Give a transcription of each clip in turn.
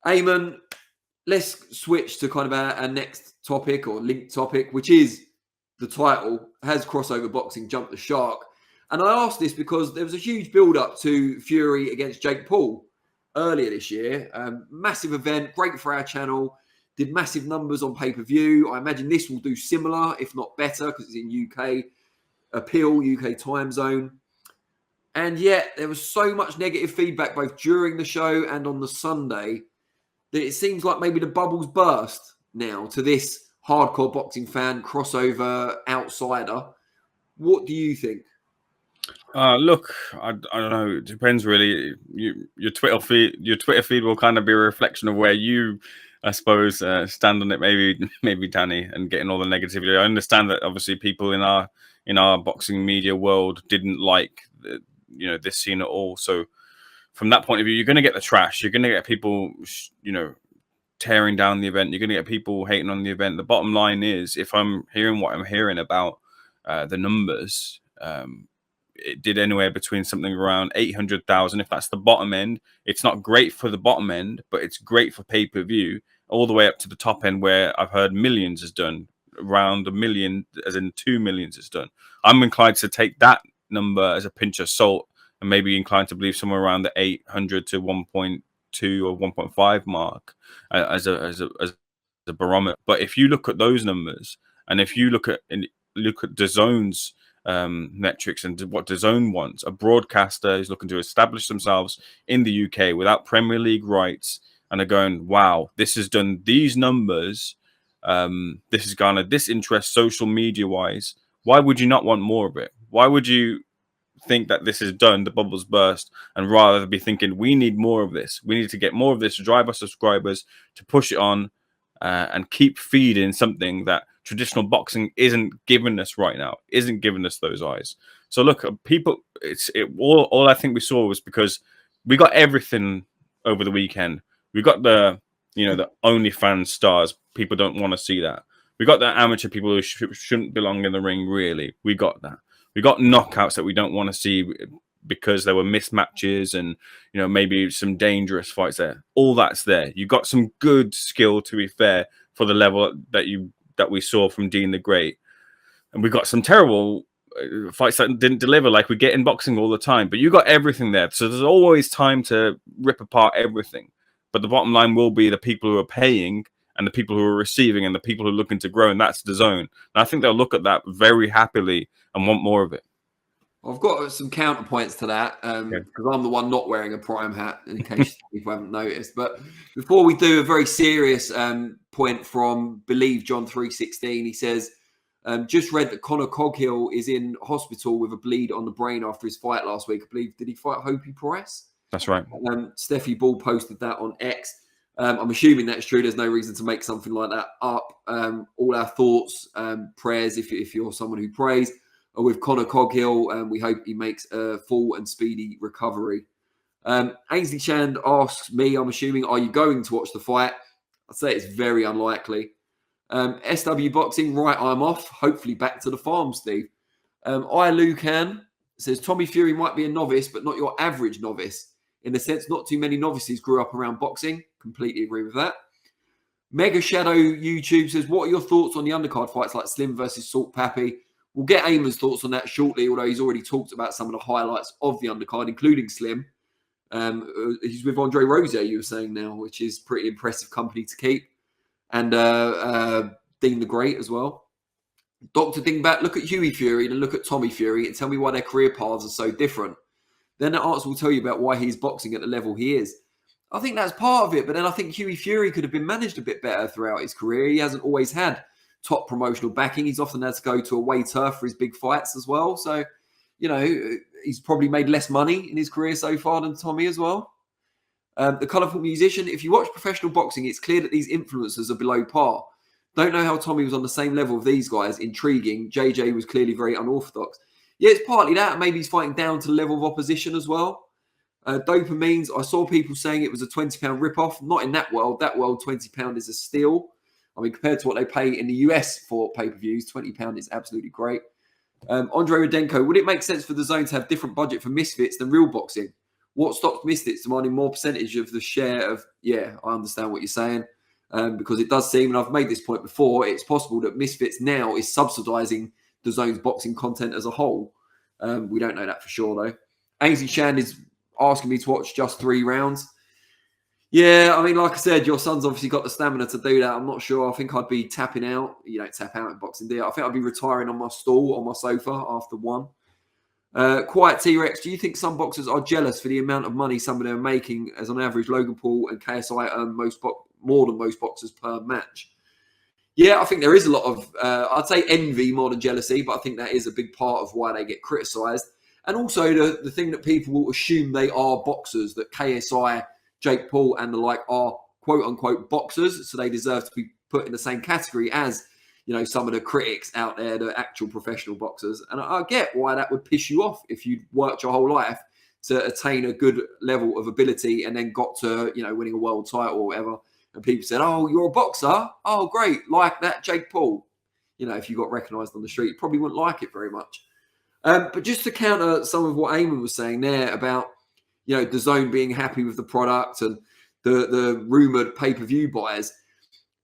Ayman, let's switch to kind of our next topic or linked topic, which is the title. Has crossover boxing jumped the shark? And I asked this because there was a huge build-up to Fury against Jake Paul earlier this year. Massive event, great for our channel. Did massive numbers on pay-per-view. I imagine this will do similar, if not better, because it's in UK appeal, UK time zone. And yet there was so much negative feedback both during the show and on the Sunday that it seems like maybe the bubble's burst now to this hardcore boxing fan, crossover outsider. What do you think? Look, I don't know. It depends really. Your Twitter feed will kind of be a reflection of where you, I suppose, stand on it. Maybe Danny, and getting all the negativity. I understand that obviously people in our boxing media world didn't like this scene at all. So from that point of view, you're going to get the trash. You're going to get people tearing down the event. You're going to get people hating on the event. The bottom line is, if I'm hearing what I'm hearing about the numbers. It did anywhere between something around 800,000. If that's the bottom end, it's not great for the bottom end, but it's great for pay-per-view, all the way up to the top end where I've heard millions is done, around 1 million, as in 2 millions is done. I'm inclined to take that number as a pinch of salt and maybe inclined to believe somewhere around the 800 to 1.2 or 1.5 mark as a barometer. But if you look at those numbers, and if you look at DAZN's metrics and what DAZN wants, a broadcaster is looking to establish themselves in the UK without Premier League rights, and are going, wow, this has done these numbers, this has garnered this interest social media wise. Why would you not want more of it? Why would you think that this is done, the bubbles burst, and rather be thinking we need more of this, we need to get more of this to drive our subscribers, to push it on, and keep feeding something that traditional boxing isn't giving us right now, isn't giving us those eyes. So look, people, all I think we saw was because we got everything over the weekend. We got the OnlyFans stars. People don't want to see that. We got the amateur people who shouldn't belong in the ring, really. We got that. We got knockouts that we don't want to see because there were mismatches and maybe some dangerous fights there. All that's there. You got some good skill, to be fair, for the level that we saw from Dean the Great, and we got some terrible fights that didn't deliver, like we get in boxing all the time. But you got everything there, so there's always time to rip apart everything. But the bottom line will be the people who are paying and the people who are receiving and the people who are looking to grow, and that's DAZN. And I think they'll look at that very happily and want more of it. I've got some counterpoints to that because I'm the one not wearing a Prime hat, in case people haven't noticed. But before we do, a very serious point from Believe John 316. He says, just read that Conor Coghill is in hospital with a bleed on the brain after his fight last week. I believe, did he fight Hopi Price? That's right. Steffi Ball posted that on X. I'm assuming that's true. There's no reason to make something like that up. All our thoughts, prayers, if you're someone who prays, with Conor Coghill, we hope he makes a full and speedy recovery. Ainsley Chand asks me, I'm assuming, are you going to watch the fight? I'd say it's very unlikely. SW Boxing, right, I'm off. Hopefully back to the farm, Steve. Lucan says, Tommy Fury might be a novice, but not your average novice. In the sense, not too many novices grew up around boxing. Completely agree with that. Mega Shadow YouTube says, what are your thoughts on the undercard fights like Slim versus Salt Pappy? We'll get Ayman's thoughts on that shortly, although he's already talked about some of the highlights of the undercard, including Slim. He's with Andre Rozier, you were saying now, which is pretty impressive company to keep. And Dean the Great as well. Dr. Dingbat, look at Hughie Fury and look at Tommy Fury and tell me why their career paths are so different. Then that answer will tell you about why he's boxing at the level he is. I think that's part of it, but then I think Hughie Fury could have been managed a bit better throughout his career. He hasn't always had top promotional backing. He's often had to go to away turf for his big fights as well. So, he's probably made less money in his career so far than Tommy as well. The Colourful Musician, if you watch professional boxing, it's clear that these influencers are below par. Don't know how Tommy was on the same level of these guys. Intriguing. JJ was clearly very unorthodox. Yeah, it's partly that. Maybe he's fighting down to the level of opposition as well. Dopamines, I saw people saying it was a £20 rip-off. Not in that world. That world, £20 is a steal. I mean, compared to what they pay in the US for pay-per-views, £20 is absolutely great. Andre Rodenko, would it make sense for DAZN to have different budget for misfits than real boxing? what stops Misfits demanding more percentage of the share of? Yeah, I understand what you're saying, because it does seem, and I've made this point before, it's possible that Misfits now is subsidising DAZN's boxing content as a whole. We don't know that for sure though. Ainsley Shand is asking me to watch just 3 rounds. Yeah, I mean, like I said, your son's obviously got the stamina to do that. I'm not sure. I think I'd be tapping out. You don't tap out in boxing, do you? I think I'd be retiring on my stool, on my sofa after 1. Quiet T-Rex, do you think some boxers are jealous for the amount of money some of them are making, as on average Logan Paul and KSI earn more than most boxers per match? Yeah, I think there is a lot of, I'd say envy more than jealousy, but I think that is a big part of why they get criticised. And also the thing that people will assume they are boxers, that KSI, Jake Paul and the like are quote-unquote boxers, so they deserve to be put in the same category as, you know, some of the critics out there, the actual professional boxers. And I get why that would piss you off if you'd worked your whole life to attain a good level of ability and then got to, you know, winning a world title or whatever. And people said, oh, you're a boxer? Oh, great. Like that Jake Paul. You know, if you got recognised on the street, you probably wouldn't like it very much. But just to counter some of what Ayman was saying there about, you know, DAZN being happy with the product and the rumoured pay-per-view buys,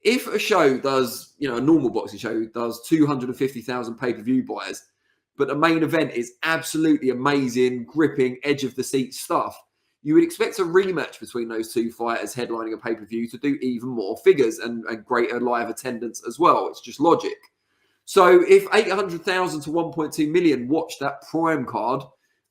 if a show does, you know, a normal boxing show does 250,000 pay-per-view buys, but the main event is absolutely amazing, gripping, edge-of-the-seat stuff, you would expect a rematch between those 2 fighters headlining a pay-per-view to do even more figures and greater live attendance as well. It's just logic. So if 800,000 to 1.2 million watch that Prime card,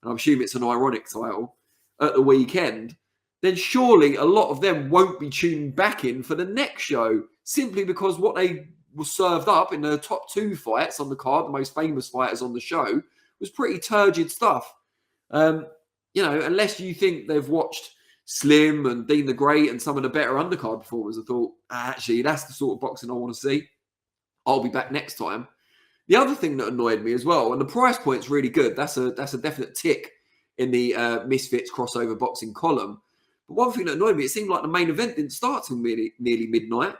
and I'm assuming it's an ironic title, at the weekend, then surely a lot of them won't be tuned back in for the next show, simply because what they were served up in the top 2 fights on the card, the most famous fighters on the show, was pretty turgid stuff. You know, unless you think they've watched Slim and Dean the Great and some of the better undercard performers, I thought, actually, that's the sort of boxing I want to see. I'll be back next time. The other thing that annoyed me as well, and the price point's really good. That's a definite tick in the Misfits crossover boxing column. But one thing that annoyed me, it seemed like the main event didn't start till nearly midnight.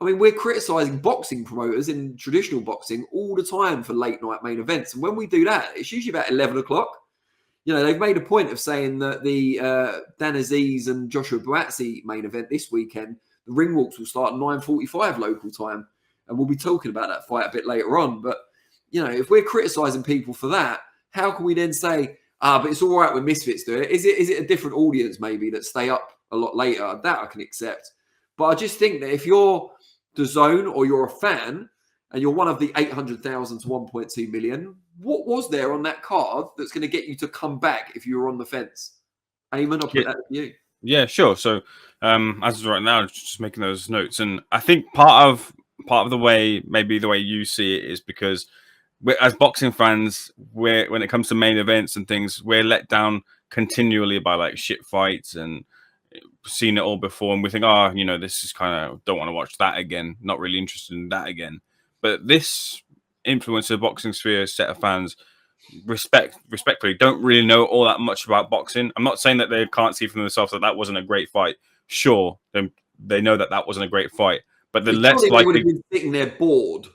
I mean, we're criticising boxing promoters in traditional boxing all the time for late night main events. And when we do that, it's usually about 11 o'clock. You know, they've made a point of saying that the Dan Aziz and Joshua Buatsi main event this weekend, the ring walks will start at 9:45 local time. And we'll be talking about that fight a bit later on. But, you know, if we're criticising people for that, how can we then say, but it's all right when Misfits do it? Is it a different audience maybe that stay up a lot later? That I can accept. But I just think that if you're DAZN or you're a fan and you're one of the 800,000 to 1.2 million, what was there on that card that's going to get you to come back if you were on the fence? Ayman, I'll put that to you. Yeah, sure. So as of right now, just making those notes. And I think part of the way, maybe the way you see it, is because as boxing fans, when it comes to main events and things, we're let down continually by like shit fights and seen it all before, and we think, oh, you know, this is kind of, don't want to watch that again, not really interested in that again. But this influencer boxing sphere set of fans respectfully don't really know all that much about boxing. I'm not saying that they can't see for themselves that wasn't a great fight. Sure, they know that wasn't a great fight, but the less likely would have been sitting there bored.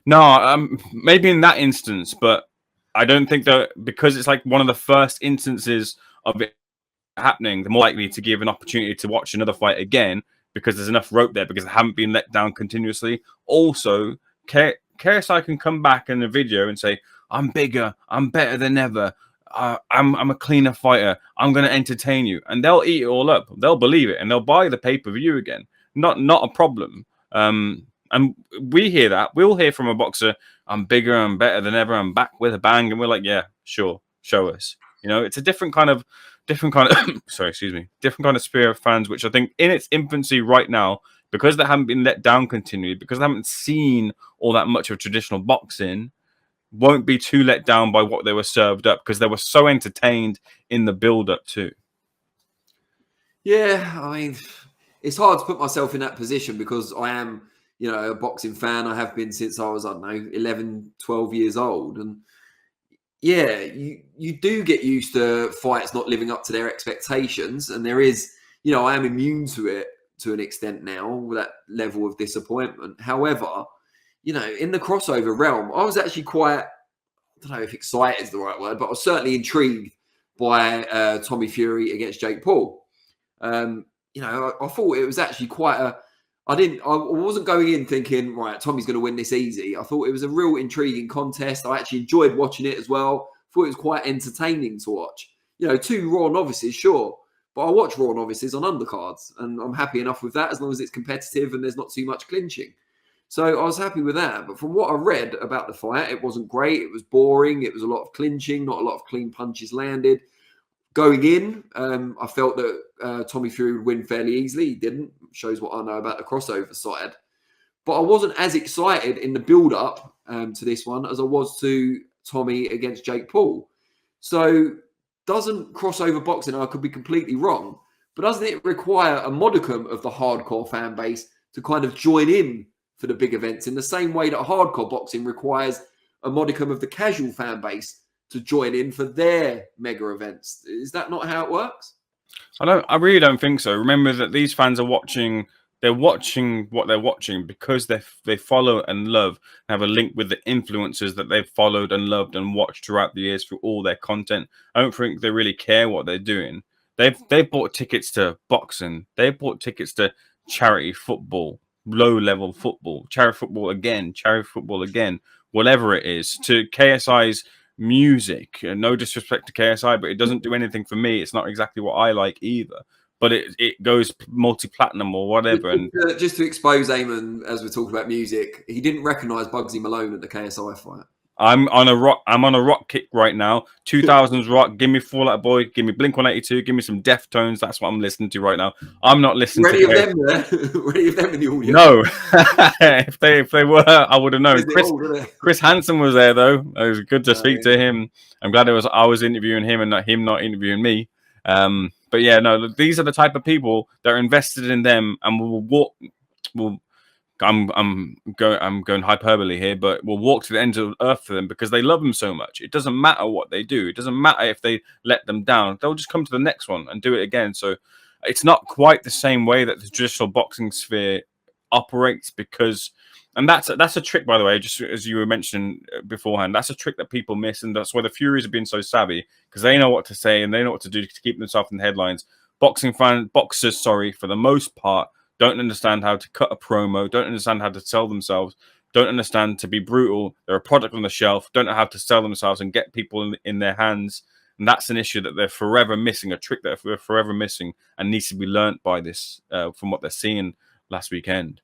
No, maybe in that instance, but I don't think that, because it's like one of the first instances of it happening, they're more likely to give an opportunity to watch another fight again because there's enough rope there, because they haven't been let down continuously. Also, KSI can come back in a video and say, I'm bigger, I'm better than ever, I'm a cleaner fighter, I'm going to entertain you. And they'll eat it all up. They'll believe it and they'll buy the pay-per-view again. Not a problem. And we hear that. We'll hear from a boxer, I'm bigger, I'm better than ever, I'm back with a bang. And we're like, yeah, sure, show us. You know, it's a different kind of sorry, excuse me, different kind of sphere of fans, which I think in its infancy right now, because they haven't been let down continually, because they haven't seen all that much of traditional boxing, won't be too let down by what they were served up, because they were so entertained in the build-up too. Yeah, I mean, it's hard to put myself in that position because I am, you know, a boxing fan. I have been since I was, I don't know, 11, 12 years old. And yeah, you do get used to fights not living up to their expectations. And there is, you know, I am immune to it to an extent now, with that level of disappointment. However, you know, in the crossover realm, I was actually quite, I don't know if excited is the right word, but I was certainly intrigued by Tommy Fury against Jake Paul. You know, I thought it was actually quite a. I wasn't going in thinking, right, Tommy's going to win this easy. I thought it was a real intriguing contest. I actually enjoyed watching it as well. Thought it was quite entertaining to watch. You know, 2 Raw novices, sure, but I watch Raw novices on undercards, and I'm happy enough with that as long as it's competitive and there's not too much clinching. So I was happy with that. But from what I read about the fight, it wasn't great. It was boring. It was a lot of clinching, not a lot of clean punches landed. Going in, I felt that Tommy Fury would win fairly easily. He didn't. Shows what I know about the crossover side. But I wasn't as excited in the build-up to this one as I was to Tommy against Jake Paul. So doesn't crossover boxing, I could be completely wrong, but doesn't it require a modicum of the hardcore fan base to kind of join in for the big events in the same way that hardcore boxing requires a modicum of the casual fan base to join in for their mega events? Is that not how it works? I really don't think so. Remember that these fans are watching. They're watching what they're watching because they follow and love and have a link with the influencers that they've followed and loved and watched throughout the years through all their content. I don't think they really care what they're doing. They've bought tickets to boxing. They've bought tickets to charity football, low level football, charity football again, whatever it is, to KSI's music. No disrespect to KSI, but it doesn't do anything for me. It's not exactly what I like either. But it goes multi-platinum or whatever. And just to expose Ayman, as we're talking about music, he didn't recognise Bugsy Malone at the KSI fight. I'm on a rock kick right now. 2000s rock. Give me Fall Out Boy. Give me Blink 182. Give me some Deftones. That's what I'm listening to right now. I'm not listening to them there. Ready of them in the audience? No. if they were, I would have known. Chris Hansen was there though. It was good to speak to him. I'm glad I was interviewing him and not him not interviewing me. But yeah, no, these are the type of people that are invested in them and will walk. I'm going hyperbole here, but will walk to the end of the earth for them because they love them so much. It doesn't matter what they do. It doesn't matter if they let them down. They'll just come to the next one and do it again. So it's not quite the same way that the traditional boxing sphere operates because. And that's a trick, by the way, just as you were mentioning beforehand. That's a trick that people miss, and that's why the Furies have been so savvy because they know what to say and they know what to do to keep themselves in the headlines. Boxers, for the most part, don't understand how to cut a promo, don't understand how to sell themselves, don't understand to be brutal. They're a product on the shelf, don't know how to sell themselves and get people in their hands. And that's an issue that they're forever missing, a trick that they're forever missing and needs to be learnt by this from what they're seeing last weekend.